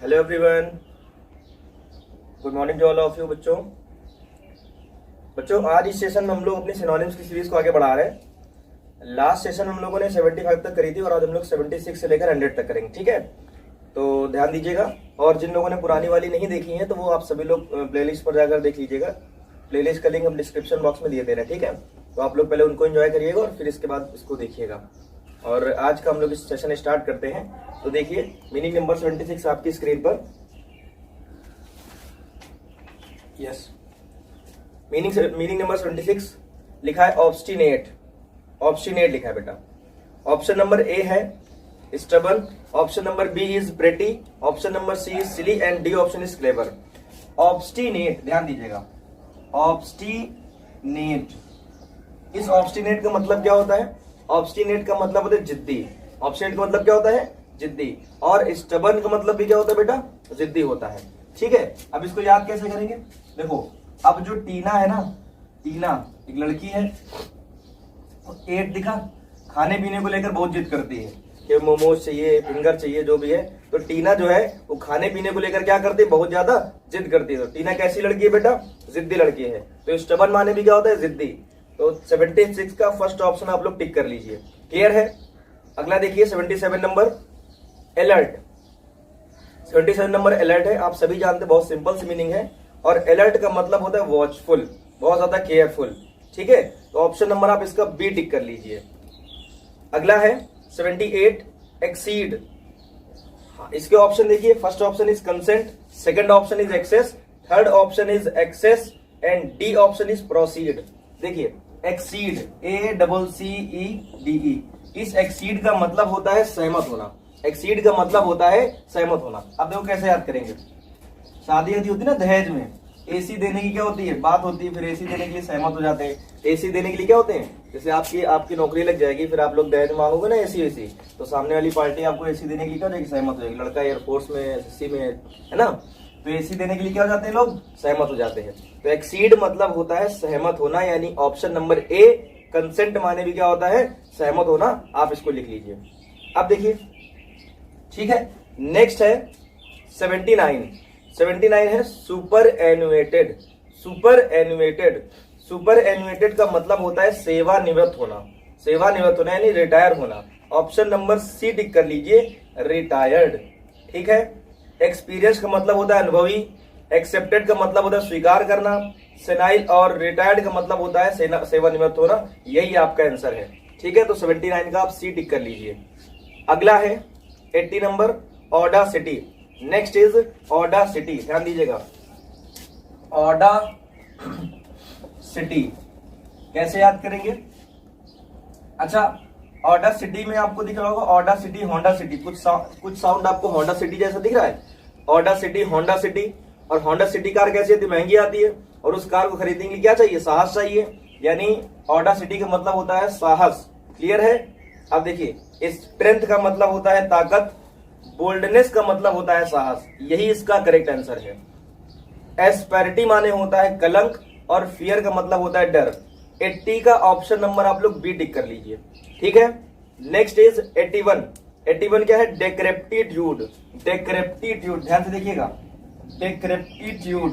Hello everyone, good morning to all of you. बच्चों आज इस सेशन में हम लोग अपनी सिनोनिम्स की सीरीज को आगे बढ़ा रहे हैं। लास्ट सेशन हम लोगों ने 75 तक करी थी और आज हम लोग 76 से लेकर 100 तक करेंगे, ठीक है। तो ध्यान दीजिएगा, और जिन लोगों ने पुरानी वाली नहीं देखी है तो वो आप सभी लोग प्लेलिस्ट पर जाकर देख लीजिएगा। प्लेलिस्ट का लिंक हम डिस्क्रिप्शन बॉक्स में दिए दे रहे हैं, ठीक है। तो आप लोग पहले उनको एंजॉय करिएगा और फिर इसके बाद इसको देखिएगा। और आज का हम लोग इस सेशन स्टार्ट करते हैं। तो देखिए मीनिंग नंबर 76 आपकी स्क्रीन पर। यस, मीनिंग नंबर 76 लिखा है ऑब्स्टिनेट। ऑब्स्टिनेट लिखा है बेटा। ऑप्शन नंबर ए है stubborn, option number B is pretty, option number C is silly and D option is clever. Obstinate, ध्यान दीजिएगा, ऑब्स्टिनेट। इस ऑब्स्टिनेट का मतलब क्या होता है? ऑब्स्टिनेट का मतलब होता है जिद्दी। ऑब्स्टिनेट का मतलब क्या होता है? जिद्दी। और स्टबर्न का मतलब भी क्या होता है बेटा? जिद्दी होता है, ठीक है। अब इसको याद कैसे करेंगे? देखो, अब जो टीना है ना, टीना एक लड़की है, एट दिखा, खाने पीने को लेकर बहुत जिद करती है कि मोमोज चाहिए, फिंगर चाहिए, जो भी है। तो टीना जो है वो खाने पीने को लेकर क्या करती है? बहुत ज्यादा जिद करती है। तो टीना कैसी लड़की है बेटा? जिद्दी लड़की है। तो स्टबर्न माने भी क्या होता है? जिद्दी। तो 76 का फर्स्ट ऑप्शन आप लोग टिक कर लीजिए। क्लियर है? अगला देखिए 77 नंबर अलर्ट। 77 नंबर अलर्ट है, आप सभी जानते हैं, बहुत सिंपल सी मीनिंग है। और अलर्ट का मतलब होता है वॉचफुल, बहुत ज्यादा केयरफुल, ठीक है। तो ऑप्शन नंबर आप इसका बी टिक कर लीजिए। अगला है 78 एक्सीड। इसके ऑप्शन देखिए, first option is consent, second option is access, third option is excess and D option is proceed. देखिए एक्सीड, ACCEDE, इस एक्सीड का मतलब होता है सहमत होना। एक्सीड का मतलब होता है सहमत होना। अब देखो कैसे याद करेंगे। शादी होती है ना, दहेज में एसी देने की क्या होती है? बात होती है, फिर एसी देने के लिए सहमत हो जाते हैं। एसी देने के लिए क्या होते हैं? जैसे आपकी नौकरी लग जाएगी, फिर आप लोग दहेज मांगोगे ना एसी, तो सामने वाली पार्टी आपको एसी देने के लिए क्या हो जाएगी? सहमत हो जाएगी। लड़का एयरफोर्स में, एसएससी में है ना, तो एसी देने के लिए क्या हो जाते हैं? लोग सहमत हो जाते हैं। तो एक्सीड मतलब होता है सहमत होना, यानी ऑप्शन नंबर ए कंसेंट माने भी क्या होता है? सहमत होना। आप इसको लिख लीजिए। अब देखिए, ठीक है, नेक्स्ट है 79 है सुपर एनुएटेड। सुपर एनुएटेड, सुपर एनुएटेड का मतलब होता है सेवानिवृत्त होना। सेवानिवृत्त होना यानी रिटायर होना। ऑप्शन नंबर सी टिक कर लीजिए, रिटायर्ड, ठीक है। एक्सपीरियंस का मतलब होता है अनुभवी, एक्सेप्टेड का मतलब होता है स्वीकार करना, सेनाइल और रिटायर्ड का मतलब होता है सेवानिवृत्त होना। यही आपका आंसर है, ठीक है। तो 79 का आप सी टिक कर लीजिए। अगला है 80 number audacity. Next is audacity, ध्यान दीजिएगा, ऑडा सिटी कैसे याद करेंगे? अच्छा, ऑडा सिटी में आपको दिख रहा होगा ऑडा सिटी, होंडा सिटी, कुछ साउंड आपको होंडा सिटी जैसा दिख रहा है। ऑडा सिटी, होंडा सिटी। और होंडा सिटी कार कैसी आती है? महंगी आती है, और उस कार को खरीदने के लिए क्या चाहिए? साहस चाहिए, यानी ऑडा सिटी का मतलब होता है साहस। क्लियर है? अब देखिए, स्ट्रेंथ का मतलब होता है ताकत, बोल्डनेस का मतलब होता है साहस। यही इसका करेक्ट आंसर है। एस्पेरिटी माने होता है कलंक, और फियर का मतलब होता है डर। 80 का ऑप्शन नंबर आप लोग बी टिक कर लीजिए, ठीक है। Next is 81। 81 क्या है? डेक्रेप्टिट्यूड। डेक्रेप्टिट्यूड, ध्यान से देखिएगा, डेक्रेप्टिट्यूड।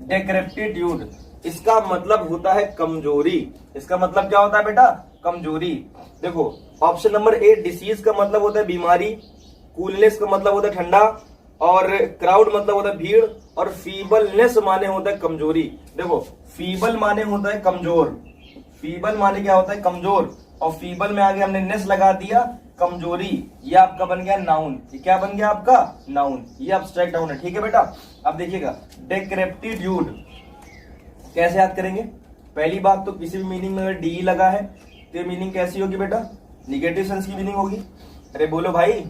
डेक्रेप्टिट्यूड इसका मतलब होता है कमजोरी। इसका मतलब क्या होता है बेटा? कमजोरी। देखो ऑप्शन नंबर ए डिसीज का मतलब होता है बीमारी, कूलनेस का मतलब होता है ठंडा, और क्राउड मतलब होता है भीड़, और फीबलनेस माने होता है कमजोरी। देखो फीबल माने होता है कमजोर, फीबल माने क्या होता है? कमजोर, और फीबल में आगे हमने नेस लगा दिया, कमजोरी। ये आपका बन गया नाउन। ये क्या बन गया आपका? नाउन। ये एब्स्ट्रैक्ट नाउन है, ठीक है बेटा। अब देखिएगा डेक्रेप्टिट्यूड कैसे याद करेंगे? पहली बात तो किसी भी मीनिंग में अगर डी लगा है तो ये मीनिंग कैसी होगी बेटा? निगेटिव सेंस की मीनिंग होगी। अरे बोलो भाई,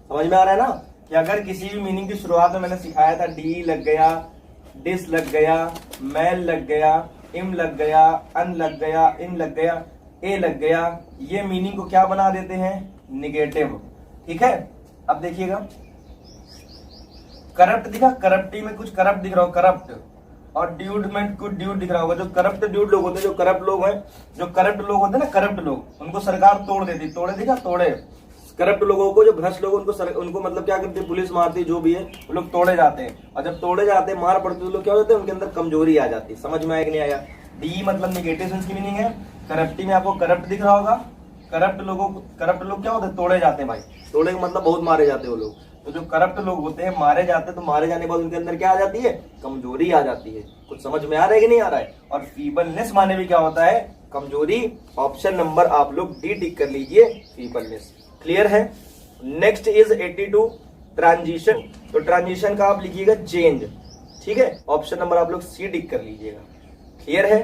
समझ में आ रहा है ना कि अगर किसी भी मीनिंग की शुरुआत में मैंने सिखाया था डी लग गया, डिस लग गया, मैल लग गया, इम लग गया, अन लग गया, इन लग गया, ए लग गया, ये मीनिंग को क्या बना देते हैं? निगेटिव, ठीक है। अब देखिएगा, करप्ट दिखा, करप्टी में कुछ करप्ट दिख रहा हो, करप्ट, और ड्यूड में कुछ ड्यूड दिख रहा होगा। जो करप्ट ड्यूड लोग होते हैं, जो करप्ट लोग हैं, जो करप्ट लोग होते हैं ना, करप्ट लोग, उनको सरकार तोड़ देती, तोड़े दिखा, तोड़े, करप्ट लोगों को, जो भ्रष्ट लोग, उनको मतलब क्या करती है, पुलिस मारती, जो भी है वो लोग तोड़े जाते हैं, और जब तोड़े जाते हैं, मार पड़ती है, तो लोग क्या हो जाते हैं, उनके अंदर कमजोरी आ जाती है। समझ में आया कि नहीं आया? डी मतलब निगेटिव सेंस की मीनिंग है। करप्टी में आपको करप्ट दिख रहा होगा। करप्ट लोग क्या होते हैं, तोड़े जाते हैं भाई। तोड़े का मतलब बहुत मारे जाते हैं वो लोग। तो जो करप्ट लोग होते हैं, मारे जाते हैं, तो मारे जाने के बाद उनके अंदर क्या आ जाती है, कमजोरी आ जाती है। कुछ समझ में आ रहा है कि नहीं आ रहा है? और फीबलनेस माने भी क्या होता है, कमजोरी। ऑप्शन नंबर आप लोग डी टिक कर लीजिए, फीबलनेस। क्लियर है? Next is 82 transition. तो ट्रांजिशन का आप लिखिएगा चेंज, ठीक है। ऑप्शन नंबर आप लोग सी टिक कर लीजिएगा। क्लियर है?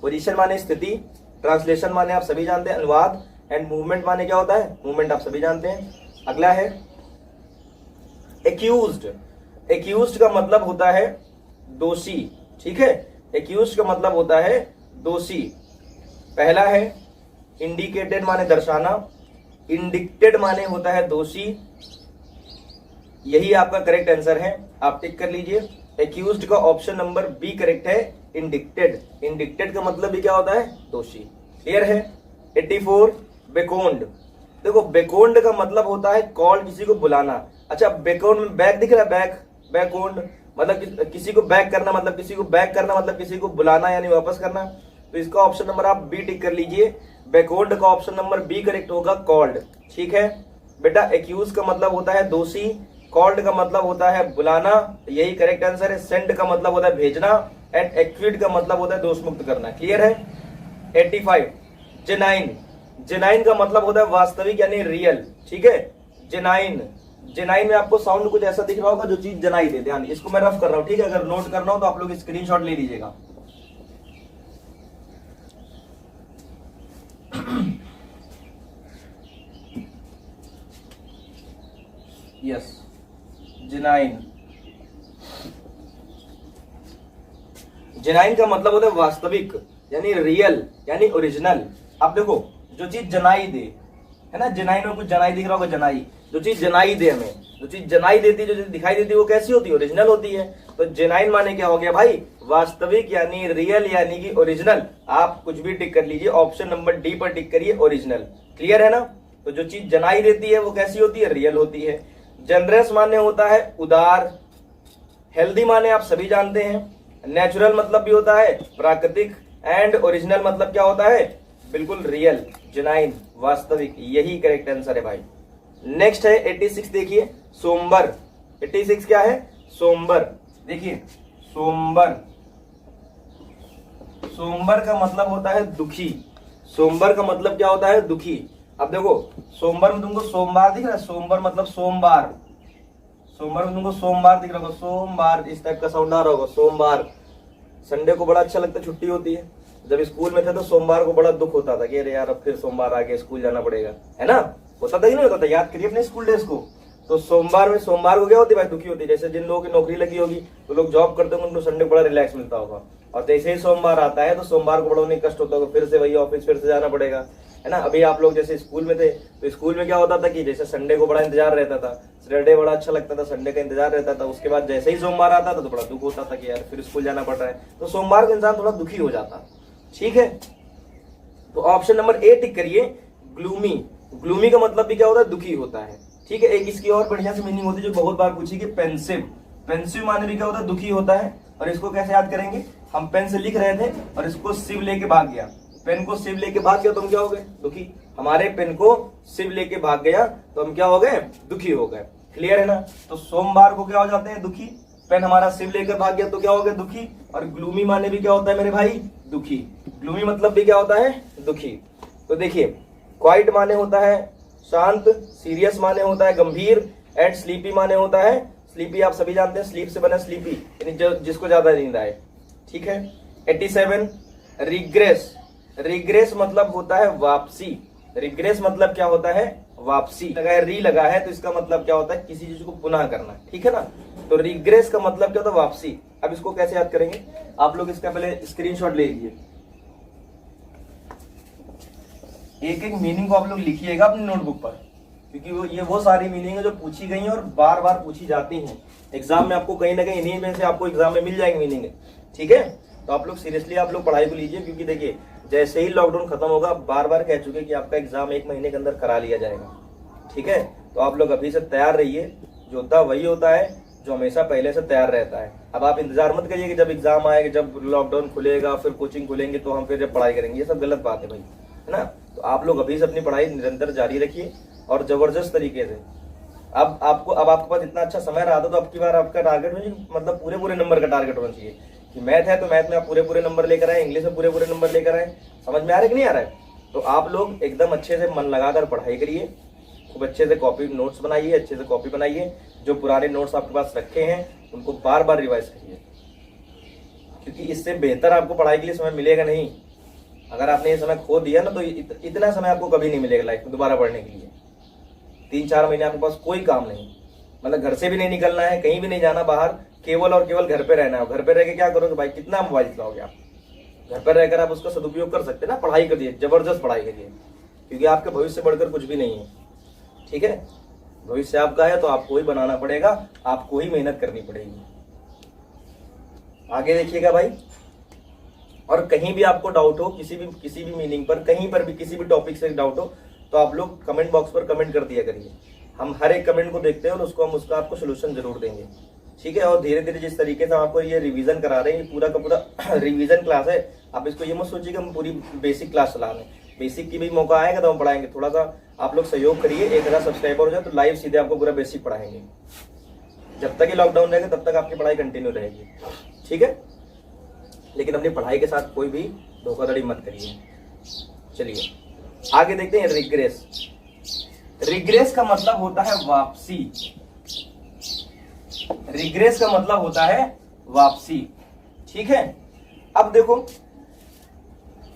पोजीशन माने स्थिति, ट्रांसलेशन माने आप सभी जानते हैं अनुवाद, एंड मूवमेंट माने क्या होता है, मूवमेंट आप सभी जानते हैं। अगला है एक्यूज्ड। एक्यूज्ड का मतलब होता है दोषी, ठीक है। एक्यूज्ड का मतलब होता है दोषी। पहला है इंडिकेटेड माने दर्शाना, इंडिक्टेड माने होता है दोषी। यही आपका करेक्ट आंसर है, आप टिक कर लीजिए। एक्यूज्ड का ऑप्शन नंबर बी करेक्ट है, इंडिक्टेड। इंडिक्टेड का मतलब भी क्या होता है, दोषी। क्लियर है? 84 बेकोन्ड। देखो बेकोन्ड का मतलब होता है कॉल, किसी को बुलाना। अच्छा, बेकोन्ड में बैक दिख रहा है, बैक, बैकोन्ड मतलब किसी को बैक करना, मतलब किसी को बैक करना मतलब किसी को बुलाना यानी वापस करना। तो इसका ऑप्शन नंबर आप बी टिक कर लीजिए। बेकोन्ड का ऑप्शन नंबर बी करेक्ट होगा, कॉल्ड। ठीक है बेटा, एक्यूज का मतलब होता है दोषी, कॉल्ड का मतलब होता है बुलाना, यही करेक्ट आंसर है। सेंड का मतलब होता है भेजना, एंड एक्विट का मतलब होता है दोष मुक्त करना। क्लियर है? 85 जेनाइन। जेनाइन का मतलब होता है वास्तविक यानी रियल, ठीक है। जेनाइन, जेनाइन में आपको साउंड कुछ ऐसा दिख रहा होगा जो चीज जनाई दे। ध्यान, इसको मैं रफ कर रहा हूं, ठीक है। अगर नोट करना हो तो आप लोग स्क्रीनशॉट ले लीजिएगा। Yes, genuine. जेनाइन का मतलब होता है वास्तविक यानी रियल यानी ओरिजिनल। अब देखो, जो चीज जनाई दे, है ना, जेनाइन में कुछ जनाई दिख रहा होगा, जनाई, जो चीज जनाई दे हमें, जो चीज जनाई देती है, जो चीज दिखाई देती है, वो कैसी होती है, ओरिजिनल होती है। तो जेनाइन माने क्या हो गया भाई, वास्तविक यानी रियल यानी कि ओरिजिनल। आप कुछ भी टिक कर लीजिए, ऑप्शन नंबर डी पर टिक करिए, ओरिजिनल। क्लियर है ना? तो जो चीज जनाई देती है वो कैसी होती है, रियल होती है। जनरस माने होता है उदार, हेल्दी माने आप सभी जानते हैं, नेचुरल मतलब भी होता है प्राकृतिक, एंड ओरिजिनल मतलब क्या होता है, बिल्कुल रियल, जेनाइन, वास्तविक। यही करेक्ट आंसर है भाई। नेक्स्ट है 86, देखिए सोमवार। 86 क्या है, सोमवार। देखिए सोमवार, सोमवार का मतलब होता है दुखी। सोमवार का मतलब क्या होता है, दुखी। अब देखो, सोमवार में तुमको सोमवार दिख रहा है, सोमवार मतलब सोमवार। सोमवार में तुमको सोमवार दिख रहा होगा, सोमवार, इस टाइप का साउंड आ रहा होगा, सोमवार। संडे को बड़ा अच्छा लगता है, छुट्टी होती है। जब स्कूल में थे तो सोमवार को बड़ा दुख होता था कि अरे यार अब फिर सोमवार आ गया, स्कूल जाना पड़ेगा, है ना, होता था कि नहीं होता था? याद करिए अपने स्कूल डेज को। तो सोमवार में, सोमवार को क्या होती है भाई, दुखी होती है। जैसे जिन लोगों की नौकरी लगी होगी, तो लोग जॉब करते होंगे, उनको संडे को बड़ा रिलैक्स मिलता होगा। और जैसे ही सोमवार आता है तो सोमवार को बड़ा उन्हें कष्ट होता होगा, फिर से वही ऑफिस, फिर से जाना पड़ेगा, है ना। अभी आप लोग जैसे स्कूल में थे तो स्कूल में क्या होता था कि जैसे संडे को बड़ा इंतजार रहता था, सैटरडे बड़ा अच्छा लगता था, संडे का इंतजार रहता था। उसके बाद जैसे ही सोमवार आता था तो बड़ा दुख होता था कि यार फिर स्कूल जाना पड़ रहा है। तो सोमवार को इंसान थोड़ा दुखी हो जाता। ठीक है, तो ऑप्शन नंबर ए टिक करिए, ग्लूमी। ग्लूमी का मतलब भी क्या होता है, दुखी होता है। ठीक है, एक इसकी और बढ़िया सी मीनिंग होती है जो बहुत बार पूछी, कि पेंसिव। पेंसिव माने भी क्या होता है, दुखी होता है। और इसको कैसे याद करेंगे, हम पेन से लिख रहे थे और इसको सिव लेके भाग गया, पेन को सिव लेके भाग गया तो हम क्या हो गए, दुखी। हमारे पेन को सिव लेके भाग गया तो हम क्या हो गए, दुखी हो गए। क्लियर है ना? तो सोमवार को क्या हो जाते हैं, दुखी। पेन हमारा सिव लेकर भाग गया तो क्या हो गया, दुखी। और ग्लूमी माने भी क्या होता है मेरे भाई, दुखी। ग्लूमी मतलब भी क्या होता है, दुखी। तो देखिए, क्वाइट माने होता है शांत, सीरियस माने होता है गंभीर, एंड स्लीपी माने होता है, स्लीपी आप सभी जानते हैं, स्लीप से बना स्लीपी, यानी जिसको ज्यादा नींद आए। ठीक है। 87 रिग्रेस। रिग्रेस मतलब होता है वापसी। रिग्रेस मतलब क्या होता है, वापसी। लगा है, री लगा है, तो इसका मतलब क्या होता है, किसी चीज को पुनः करना। ठीक है ना? तो रिग्रेस का मतलब क्या होता है, वापसी। अब इसको कैसे याद करेंगे, आप लोग इसका पहले स्क्रीनशॉट ले लीजिए। एक एक मीनिंग को आप लोग लिखिएगा अपनी नोटबुक पर, क्योंकि ये वो सारी मीनिंग है जो पूछी गई हैं और बार बार पूछी जाती हैं एग्जाम में। आपको कहीं ना कहीं इन्हीं में से आपको एग्जाम में मिल जाएंगी मीनिंग। ठीक है, तो आप लोग सीरियसली आप लोग पढ़ाई को लीजिए, क्योंकि देखिए जैसे ही लॉकडाउन खत्म होगा, बार बार कह चुके कि आपका एग्जाम 1 महीने के अंदर करा लिया जाएगा। ठीक है, तो आप लोग अभी से तैयार रहिए। जो होता वही होता है जो हमेशा पहले से तैयार रहता है। अब आप इंतजार मत करिए कि जब एग्जाम आएगा, जब लॉकडाउन खुलेगा, फिर कोचिंग खुलेंगे तो हम फिर जब पढ़ाई करेंगे, ये सब गलत बात है भाई, है ना। तो आप लोग अभी से अपनी पढ़ाई निरंतर जारी रखिए और जबरदस्त तरीके से। अब आपके पास इतना अच्छा समय रहा था, तो अब की बार आपका टारगेट होना चाहिए, मतलब पूरे नंबर का टारगेट होना चाहिए कि मैथ है तो मैथ में आप पूरे नंबर लेकर आए, इंग्लिश में पूरे नंबर लेकर आए। समझ में आ रहा है कि नहीं आ रहा है? तो आप लोग एकदम अच्छे से मन लगाकर पढ़ाई करिए, खूब अच्छे से कॉपी नोट्स बनाइए, अच्छे से कॉपी बनाइए। जो पुराने नोट्स आपके पास रखे हैं उनको बार बार रिवाइज करिए, क्योंकि इससे बेहतर आपको पढ़ाई के लिए समय मिलेगा नहीं। अगर आपने ये समय खो दिया ना, तो इतना समय आपको कभी नहीं मिलेगा लाइफ में दोबारा पढ़ने के लिए। 3-4 महीने आपके पास कोई काम नहीं, मतलब घर से भी नहीं निकलना है, कहीं भी नहीं जाना बाहर, केवल और केवल घर पे रहना है। घर पे रह के क्या करोगे भाई, कितना मोबाइल चलाओगे आप? घर पर रहकर आप उसका सदुपयोग कर सकते हैं ना, पढ़ाई करिए, जबरदस्त पढ़ाई करिए, क्योंकि आपके भविष्य से बढ़कर कुछ भी नहीं है। ठीक है, भविष्य आपका है तो आपको ही बनाना पड़ेगा, आपको ही मेहनत करनी पड़ेगी। आगे देखिएगा भाई, और कहीं भी आपको डाउट हो, किसी भी मीनिंग पर, कहीं पर भी किसी भी टॉपिक से डाउट हो, तो आप लोग कमेंट बॉक्स पर कमेंट कर दिया करिए। हम हर एक कमेंट को देखते हैं और हम उसका आपको सोल्यूशन जरूर देंगे। ठीक है, और धीरे धीरे जिस तरीके से हम आपको ये रिवीजन करा रहे हैं, ये पूरा का पूरा रिवीजन क्लास है। आप इसको ये मत सोचिए कि हम पूरी बेसिक क्लास चला रहे हैं। बेसिक की भी मौका आएगा तो हम पढ़ाएंगे। थोड़ा सा आप लोग सहयोग करिए, 1000 सब्सक्राइबर हो जाए तो लाइव सीधे आपको पूरा बेसिक पढ़ाएंगे। जब तक ये लॉकडाउन रहेगा तब तक आपकी पढ़ाई कंटिन्यू रहेगी। ठीक है, लेकिन अपनी पढ़ाई के साथ कोई भी धोखाधड़ी मत करिए। चलिए आगे देखते हैं। रिग्रेस, रिग्रेस का मतलब होता है वापसी। रिग्रेस का मतलब होता है वापसी। ठीक है, अब देखो,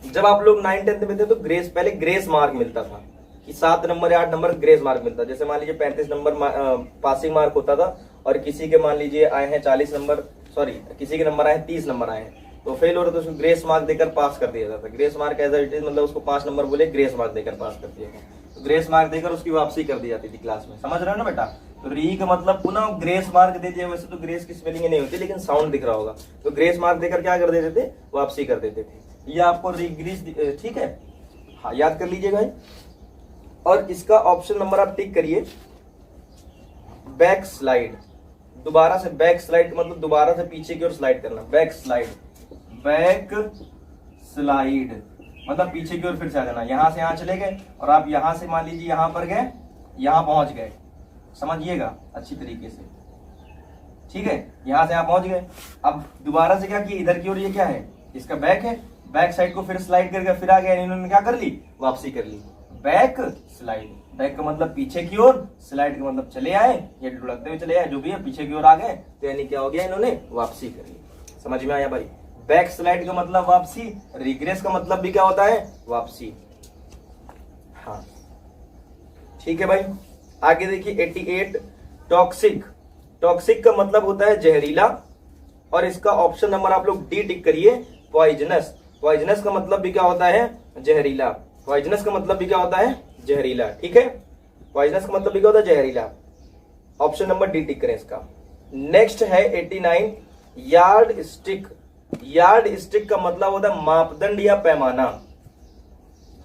जब आप लोग 9-10 में थे तो पहले ग्रेस मार्क मिलता था कि 7 नंबर या 8 नंबर ग्रेस मार्क मिलता। जैसे मान लीजिए 35 नंबर पासिंग मार्क होता था, और किसी के मान लीजिए आए हैं 40 नंबर, सॉरी किसी के नंबर आए हैं 30 नंबर आए हैं, तो फेल हो रहे तो उसको ग्रेस मार्क देकर पास कर दिया जाता। Grace mark as it is, मतलब उसको 5 नंबर बोले ग्रेस मार्क देकर पास कर दिया गया। तो ग्रेस मार्क देकर उसकी वापसी कर दी जाती थी क्लास में। समझ रहे हो ना बेटा? तो री का मतलब पुनः ग्रेस मार्क दे दिया। वैसे तो ग्रेस की स्पेलिंग नहीं होती, लेकिन साउंड दिख रहा होगा। तो ग्रेस मार्क देकर क्या कर देते थे, वापसी कर देते थे। ये आपको रिग्रेस, ठीक है, हाँ याद कर लीजिए भाई। और इसका ऑप्शन नंबर आप टिक करिए, बैक स्लाइड। दोबारा से बैक स्लाइड मतलब दोबारा से पीछे की ओर स्लाइड करना। बैक स्लाइड, बैक स्लाइड मतलब पीछे की ओर फिर से आ जाना। यहां से यहां चले गए और आप यहां से मान लीजिए यहां पर गए, यहां पहुंच गए। समझिएगा अच्छी तरीके से, ठीक है, यहां से यहां पहुंच गए। अब दोबारा से क्या किया, इधर की ओर, ये क्या है, इसका बैक है। बैक साइड को फिर स्लाइड करके फिर आ गया, इन्होंने क्या कर ली, वापसी कर ली। बैक स्लाइड, बैक का मतलब पीछे की ओर, स्लाइड का मतलब चले आए, ये लुढ़कते हुए चले आए, जो भी है पीछे की ओर आ गए, तो यानी क्या हो गया, इन्होंने वापसी कर ली। समझ में आया भाई? बैक स्लाइड का मतलब वापसी, रिग्रेस का मतलब भी क्या होता है, वापसी। हाँ ठीक है भाई, आगे देखिए 88 टॉक्सिक। टॉक्सिक का मतलब होता है जहरीला, और इसका ऑप्शन नंबर आप लोग डी टिक करिए, पॉइजनस। पॉइजनस का मतलब भी क्या होता है, जहरीला। पॉइजनस का मतलब भी क्या होता है, जहरीला। ठीक है, पॉइजनस का मतलब भी क्या होता है, जहरीला। ऑप्शन नंबर डी टिक करें इसका। नेक्स्ट है 89 यार्ड स्टिक। यार्ड स्टिक का मतलब होता है मापदंड या पैमाना।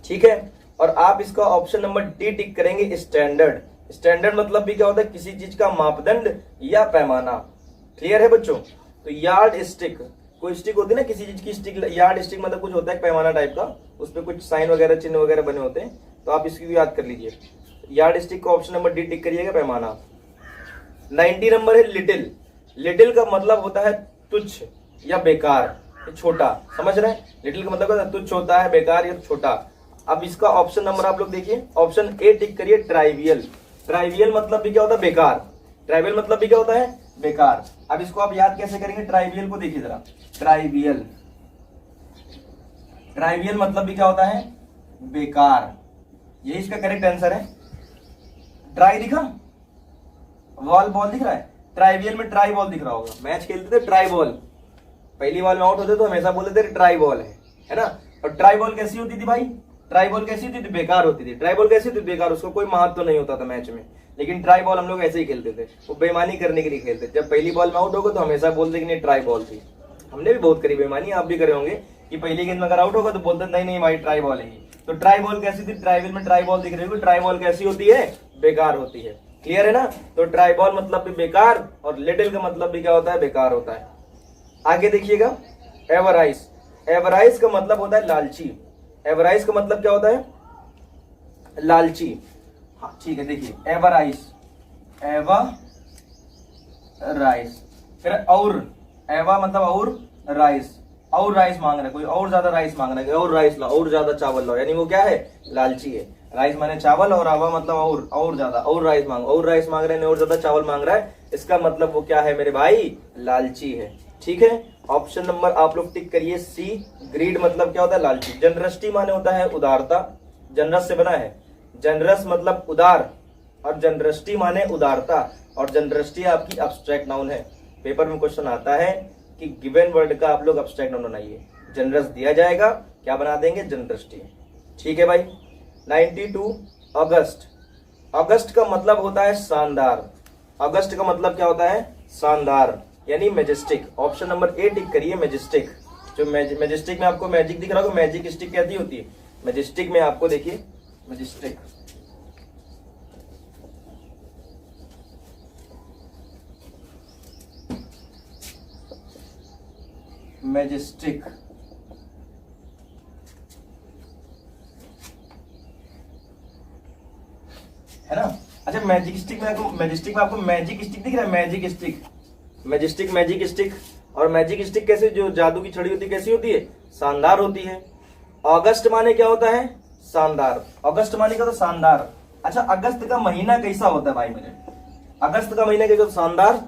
ठीक है, और आप इसका ऑप्शन नंबर डी टिक करेंगे, स्टैंडर्ड। स्टैंडर्ड मतलब भी क्या होता है, किसी चीज का मापदंड या पैमाना। क्लियर है बच्चों? तो यार्ड स्टिक, कोई स्टिक होती है ना किसी चीज की स्टिक, यार्ड स्टिक मतलब कुछ होता है पैमाना टाइप का, उस पर कुछ साइन वगैरह चिन्ह वगैरह बने होते हैं, तो आप इसकी भी याद कर लीजिए। यार्ड स्टिक का ऑप्शन नंबर डी टिक करिएगा, पैमाना। 90 नंबर है लिटिल। लिटिल का मतलब होता है तुच्छ या बेकार, छोटा। समझ रहे हैं? लिटिल का मतलब तुच्छ होता है, बेकार या छोटा। अब इसका ऑप्शन नंबर आप लोग देखिए, ऑप्शन ए टिक करिए, ट्राइवियल। ट्राइवियल मतलब भी क्या होता है, बेकार। ट्राइवियल मतलब भी क्या होता है, बेकार। अब इसको आप याद कैसे करेंगे, ट्राइवियल को देखिए जरा। ट्राइवियल, ट्राइवियल मतलब भी क्या होता है, बेकार। ये इसका करेक्ट आंसर है। ट्राई दिखा, वॉल बॉल दिख रहा है, ट्राइवियल में ट्राई बॉल दिख रहा होगा। मैच खेलते थे ट्राई बॉल, पहली बॉल में आउट होते तो हमेशा बोलते थे ट्राई बॉल है ना। और ट्राई बॉल कैसी होती थी भाई, ट्राई बॉल कैसी होती थी, बेकार होती थी। ट्राई बॉल कैसी होती थी, बेकार, उसको कोई महत्व नहीं होता था मैच में। लेकिन ट्राई बॉल हम लोग ऐसे ही खेलते थे, वो बेईमानी करने के लिए खेलते। जब पहली बॉल में आउट होगा तो हमेशा बोलते कि नहीं ट्राई बॉल थी। हमने भी बहुत करी बेईमानी, आप भी करे होंगे कि पहली गेंद में अगर आउट होगा तो बोलते नहीं नहीं भाई ट्राई बॉल है ही। तो ट्राई बॉल कैसी थी, ट्राइबल में ट्राई बॉल दिख रही है, ट्राई बॉल कैसी होती है, बेकार होती है। क्लियर है ना। तो ट्राई बॉल मतलब भी बेकार और लिटिल का मतलब भी क्या होता है, बेकार होता है। आगे देखिएगा, एवराइज। एवराइज का मतलब होता है लालची। एवराइज का मतलब क्या होता है, लालची। हाँ ठीक है, देखिए एवराइज, एवराइज। फिर और, एवा मतलब और, राइस, और राइस मांग रहा है कोई, और ज्यादा राइस मांग रहा है, और राइस ला, और ज्यादा चावल लो, यानी वो क्या है, लालची है। राइस माने चावल और आवा मतलब और ज्यादा, और राइस मांग, और राइस मांग रहे हैं, और ज्यादा चावल मांग रहा है, इसका मतलब वो क्या है मेरे भाई, लालची है। ठीक है, ऑप्शन नंबर आप लोग टिक करिए सी। ग्रीड मतलब क्या होता है, लालची। जनरस्टी माने होता है उदारता, जनरस से बना है, जनरस मतलब उदार, और जनरस्टी माने उदारता, और जनरस्टी आपकी अब्स्ट्रैक्ट नाउन है। पेपर में क्वेश्चन आता है कि गिवन वर्ड का आप लोग अब्स्ट्रैक्ट नाउन बनाइए, जनरस दिया जाएगा, क्या बना देंगे, जनरस्टी। ठीक है भाई। 92 अगस्त। अगस्त का मतलब होता है शानदार। अगस्त का मतलब क्या होता है, शानदार, यानी मैजेस्टिक। ऑप्शन नंबर ए टिक करिए, मैजेस्टिक। जो मैजेस्टिक में आपको मैजिक दिख रहा होगा, मैजिक स्टिक कैसी होती है, मैजेस्टिक में आपको देखिए, मैजेस्टिक। मैजेस्टिक है ना। अच्छा, मैजिक स्टिक में आपको, मैजेस्टिक में आपको मैजिक स्टिक दिख रहा है, magic stick, majestic, magic stick. और मैजिक स्टिक कैसे, जो जादू की छड़ी होती है कैसी होती है, शानदार होती है। अगस्त माने क्या होता है, शानदार। अगस्त माने क्या होता है, शानदार। अच्छा, अगस्त का महीना कैसा होता है भाई मेरे, अगस्त का महीना कैसा, शानदार।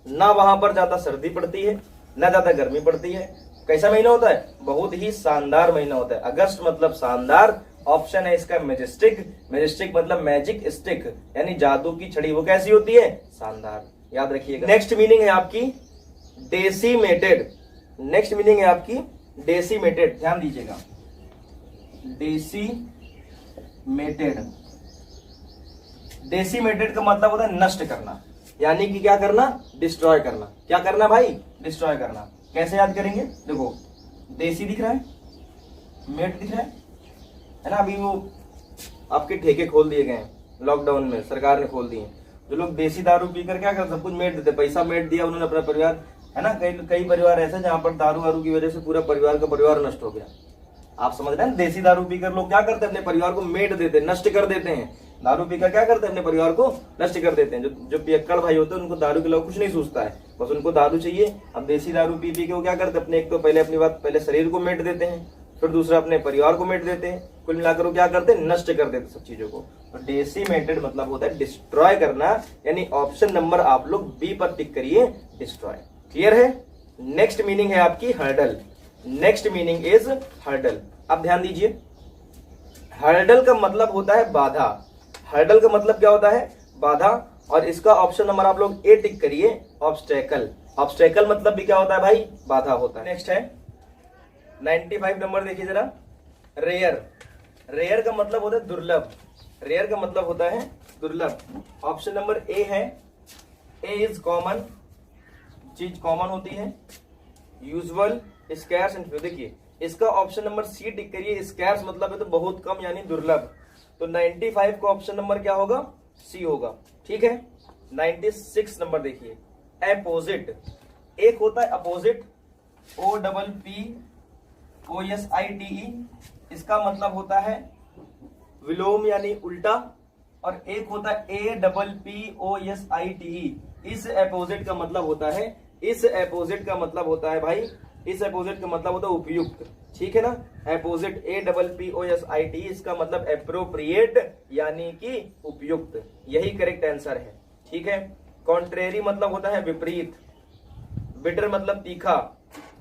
ना वहां पर ज्यादा सर्दी पड़ती है, ना ज्यादा गर्मी पड़ती है। कैसा महीना होता है, बहुत ही शानदार महीना होता है। अगस्त मतलब शानदार। ऑप्शन है इसका मैजेस्टिक। मैजेस्टिक मतलब मैजिक स्टिक, यानी जादू की छड़ी, वो कैसी होती है, शानदार। याद रखिएगा। नेक्स्ट मीनिंग है आपकी डेसिमेटेड। नेक्स्ट मीनिंग है आपकी डेसिमेटेड, ध्यान दीजिएगा, डेसिमेटेड। डेसिमेटेड का मतलब होता है नष्ट करना, यानी कि क्या करना, डिस्ट्रॉय करना। क्या करना भाई, डिस्ट्रॉय करना। कैसे याद करेंगे, देखो देसी दिख रहा है, मेट दिख रहा है ना। अभी वो आपके ठेके खोल दिए गए हैं लॉकडाउन में, सरकार ने खोल दिए। जो लोग देसी दारू पीकर क्या करते, सब कुछ मेट देते, पैसा मेट दिया उन्होंने अपना परिवार, है ना। कई परिवार ऐसे जहां पर दारू वारू की वजह से पूरा परिवार का परिवार नष्ट हो गया। आप समझ रहे हैं, देसी दारू पीकर लोग क्या करते हैं, अपने परिवार को मेट देते, नष्ट कर देते हैं। दारू पीकर क्या करते हैं, अपने परिवार को नष्ट कर देते हैं। जो पियक्कड़ भाई होते हैं उनको दारू के अलावा कुछ नहीं सूझता है, बस उनको दारू चाहिए। अब देसी दारू पी पी के वो क्या करते हैं, अपने एक तो पहले अपनी बात, पहले शरीर को मेट देते हैं, फिर दूसरा अपने परिवार को मेट देते हैं। कुल मिलाकर वो क्या करते हैं, नष्ट कर देते सब चीजों को। तो डेसिमेटेड मतलब होता है डिस्ट्रॉय करना, यानी ऑप्शन नंबर आप लोग बी पर टिक करिए, डिस्ट्रॉय। क्लियर है। नेक्स्ट मीनिंग है आपकी hurdle. Next meaning is hurdle. अब ध्यान दीजिए, हर्डल का मतलब होता है बाधा। हर्डल का मतलब क्या होता है, बाधा। और इसका ऑप्शन नंबर आप लोग ए टिक करिए, ऑब्स्टेकल। ऑब्स्टेकल मतलब भी क्या होता है भाई, बाधा होता है। नेक्स्ट है 95 नंबर, देखिए जरा, रेयर। रेयर का मतलब होता है दुर्लभ। रेयर का मतलब होता है दुर्लभ। ऑप्शन नंबर ए है, ए इज कॉमन, चीज कॉमन होती है। Usual, scarce and few. देखिए इसका ऑप्शन नंबर सी टिक करिए, स्कैर्स मतलब है तो बहुत कम यानी दुर्लभ। तो 95 का ऑप्शन नंबर क्या होगा, सी होगा। ठीक है। 96 नंबर देखिए, अपोजिट। एक होता है अपोजिट, OPPOSITE, इसका मतलब होता है विलोम यानी उल्टा। और एक होता है APPOSITE, इस अपोजिट का मतलब होता है, इस अपोजिट का मतलब होता है भाई, इस अपोजिट का मतलब होता है उपयुक्त। ठीक है ना। अपोजिट APPOSITE, इसका मतलब एप्रोप्रिएट यानी कि उपयुक्त, यही करेक्ट आंसर है। ठीक है। कॉन्ट्रेरी मतलब होता है विपरीत। बिटर मतलब तीखा।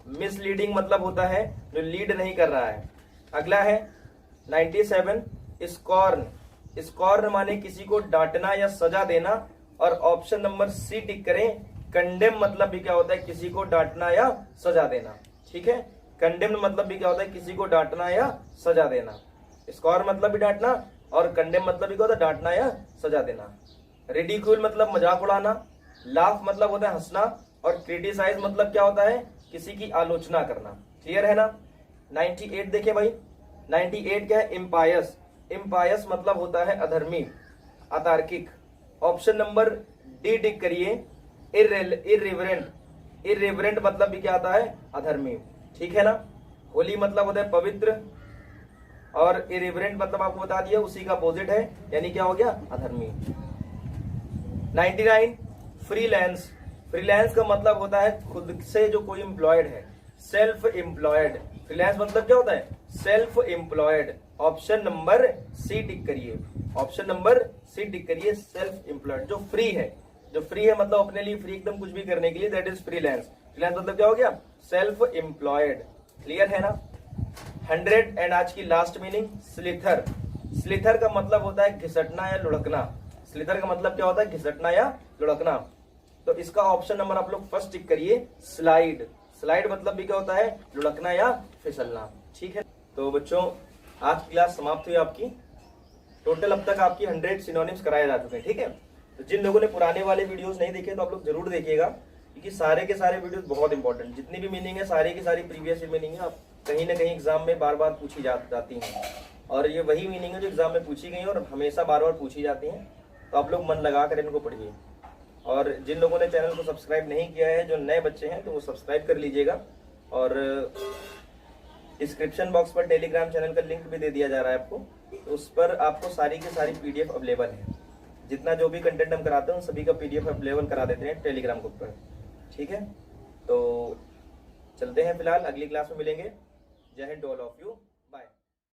मिसलीडिंग मतलब होता है जो लीड नहीं कर रहा है। अगला है 97 स्कॉर्न। स्कॉर्न माने किसी को डांटना या सजा देना। और ऑप्शन नंबर सी टिक करें, कंडेम मतलब भी क्या होता है, किसी को डांटना या सजा देना। ठीक है। कंडेम मतलब भी क्या होता है, किसी को डांटना या सजा देना। स्कॉर मतलब भी डांटना, और कंडेम मतलब भी क्या होता है, डांटना या सजा देना। रिडिक्यूल मतलब मजाक उड़ाना। लाफ मतलब होता है हंसना। और क्रिटिसाइज मतलब क्या होता है, किसी की आलोचना करना। क्लियर है ना। 98 देखिए भाई, 98 क्या है? इम्पायस। इम्पायस मतलब होता है अधर्मी, अतार्किक। ऑप्शन नंबर डी टिक करिए, इर्रेवरेंट। इर्रेवरेंट मतलब भी क्या आता है? अधर्मी, ठीक है ना। होली मतलब होता है पवित्र, और इर्रेवरेंट मतलब आपको बता दिया उसी का अपोजिट है, यानी क्या हो गया? अधर्मी। 99 फ्रीलांस। फ्रीलांस का मतलब होता है खुद से जो कोई एम्प्लॉयड है, सेल्फ एम्प्लॉयड। फ्रीलांस मतलब क्या होता है? Self employed. Option number C tick करिए, ऑप्शन नंबर सी टिक करिए, सेल्फ एम्प्लॉयड। जो फ्री है, जो फ्री है मतलब अपने लिए फ्री एकदम कुछ भी करने के लिए, दैट इज फ्रीलांस। फ्रीलांस मतलब क्या हो गया? Self employed. क्लियर है ना। 100 एंड आज की लास्ट मीनिंग, स्लिथर। स्लिथर का मतलब होता है घिसटना या लुढ़कना। स्लिथर का मतलब क्या होता है? घिसटना या लुढ़कना। तो इसका ऑप्शन नंबर आप लोग फर्स्ट टिक करिए, स्लाइड। स्लाइड मतलब भी क्या होता है? लुढ़कना या फिसलना, ठीक है। तो बच्चों आज की क्लास समाप्त हुई आपकी। टोटल अब तक आपकी 100 सिनोनिम्स कराए जा चुके हैं, ठीक है। तो जिन लोगों ने पुराने वाले वीडियोस नहीं देखे तो आप लोग जरूर देखिएगा, क्योंकि सारे के सारे वीडियोस बहुत इंपॉर्टेंट, जितनी भी मीनिंग है सारी की सारी प्रीवियस मीनिंग है, आप कहीं ना कहीं एग्जाम में बार बार पूछी जाती हैं, और ये वही मीनिंग है जो एग्जाम में पूछी गई और हमेशा बार बार पूछी जाती हैं। तो आप लोग मन लगा कर इनको पढ़िए। और जिन लोगों ने चैनल को सब्सक्राइब नहीं किया है, जो नए बच्चे हैं, तो वो सब्सक्राइब कर लीजिएगा। और डिस्क्रिप्शन बॉक्स पर टेलीग्राम चैनल का लिंक भी दे दिया जा रहा है आपको, तो उस पर आपको सारी की सारी पीडीएफ अवेलेबल है। जितना जो भी कंटेंट हम कराते हैं उन सभी का पीडीएफ अवेलेबल करा देते हैं टेलीग्राम ग्रुप पर, ठीक है। तो चलते हैं, फिलहाल अगली क्लास में मिलेंगे। जय हिंद ऑल ऑफ यू।